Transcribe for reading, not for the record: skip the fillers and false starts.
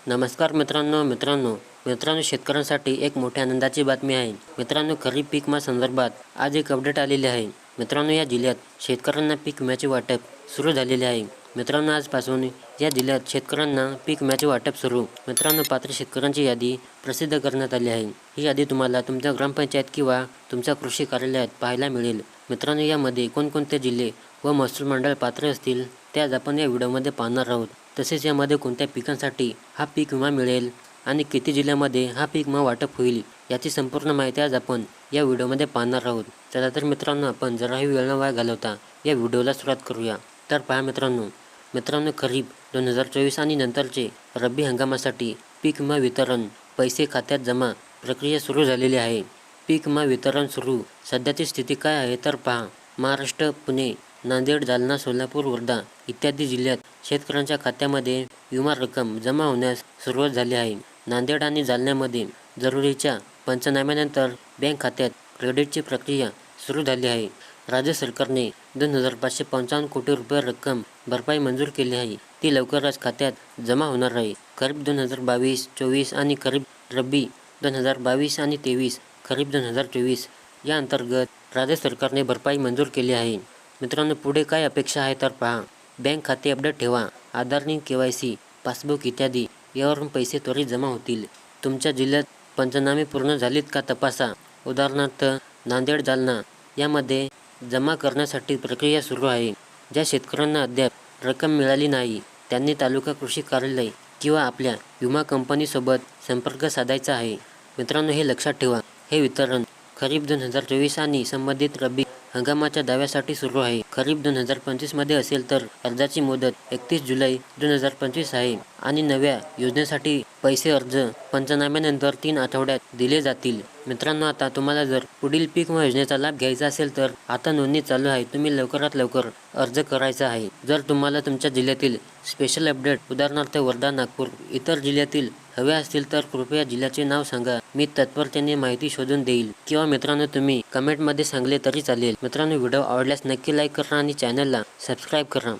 नमस्कार मित्रांनो शेतकऱ्यांसाठी एक मोठ्या आनंदाची बातमी आहे. मित्रांनो, खरीप पीक विमा संदर्भात आज एक अपडेट आलेले आहे. मित्रांनो, या जिल्ह्यात शेतकऱ्यांना पीक विम्याचे वाटप सुरू झालेले आहे. मित्रांनो, आजपासून या जिल्ह्यात शेतकऱ्यांना पीक विम्याचे वाटप सुरू. मित्रांनो, पात्र शेतकऱ्यांची यादी प्रसिद्ध करण्यात आली आहे. ही यादी तुम्हाला तुमच्या ग्रामपंचायत किंवा तुमच्या कृषी कार्यालयात पाहायला मिळेल. मित्रांनो, यामध्ये कोणकोणते जिल्हे व महसूल मंडळ पात्र असतील ते आज आपण या व्हिडिओमध्ये पाहणार आहोत. तसेच यामध्ये कोणत्या पिकांसाठी हा पीक विमा मिळेल आणि किती जिल्ह्यामध्ये हा पीक विमा वाटप होईल याची संपूर्ण माहिती आज आपण या व्हिडिओमध्ये पाहणार आहोत. चला तर मित्रांनो, आपण जराही वेळ न वाया घालवता या व्हिडिओला सुरुवात करूया. तर पहा मित्रांनो, खरीप 2024 आणि नंतरचे रब्बी हंगामासाठी पीक विमा वितरण पैसे खात्यात जमा प्रक्रिया सुरू झालेली आहे. पीक विमा वितरण सुरू. सध्याची स्थिती काय आहे तर पहा. महाराष्ट्र, पुणे, नांदेड, जालना, सोलापूर, वर्धा इत्यादी जिल्ह्यात शेतकऱ्यांच्या खात्यामध्ये विमा रक्कम जमा होण्यास सुरुवात झाली आहे. नांदेड आणि जालन्यामध्ये जरुरीच्या पंचनाम्यानंतर बँक खात्यात क्रेडिटची प्रक्रिया सुरू झाली आहे. राज्य सरकारने 2,555 कोटी रुपये रक्कम भरपाई मंजूर केली आहे. ती लवकरच खात्यात जमा होणार आहे. खरीप 2022-24 आणि खरीप रब्बी 2022 आणि 23 खरीप 2024 या अंतर्गत राज्य सरकारने भरपाई मंजूर केली आहे. मित्रांनो, पुढे काय अपेक्षा आहे तर पहा. बँक खाते अपडेट ठेवा. आधार लिंक, KYC, पासबुक इत्यादी यावरून पैसे त्वरित जमा होतील. तुमच्या जिल्ह्यात पंचनामे पूर्ण झालीत का तपासा. उदाहरणार्थ नांदेड, जालना यामध्ये जमा करण्यासाठी प्रक्रिया सुरू आहे. ज्या शेतकऱ्यांना अद्याप रक्कम मिळाली नाही त्यांनी तालुका कृषी कार्यालय किंवा आपल्या विमा कंपनीसोबत संपर्क साधायचा आहे. मित्रांनो, हे लक्षात ठेवा, हे वितरण खरीप 2024 आणि संबंधित रब्बी हंगामाच्या दाव्यासाठी सुरू आहे. खरीप 2025 मध्ये असेल तर अर्जाची मुदत 31 जुलै 2025 आहे आणि नव्या योजनेसाठी पैसे अर्ज पंचनाम्यानंतर 3 आठवड्यात दिले जातील. मित्रांनो, आता तुम्हाला जर पुढील पीक विमा योजनेचा लाभ घ्यायचा असेल तर आता नोंदणी चालू आहे. तुम्ही लवकरात लवकर अर्ज करायचा आहे. जर तुम्हाला तुमच्या जिल्ह्यातील स्पेशल अपडेट उदाहरणार्थ वर्धा, नागपूर इतर जिल्ह्यातील हवे असतील तर कृपया जिल्ह्याचे नाव सांगा. मी तत्परतेने माहिती शोधून देईल. किंवा मित्रांनो, तुम्ही कमेंटमध्ये सांगले तरी चालेल. मित्रांनो, व्हिडिओ आवडल्यास नक्की लाईक करा आणि चॅनलला सबस्क्राईब करा.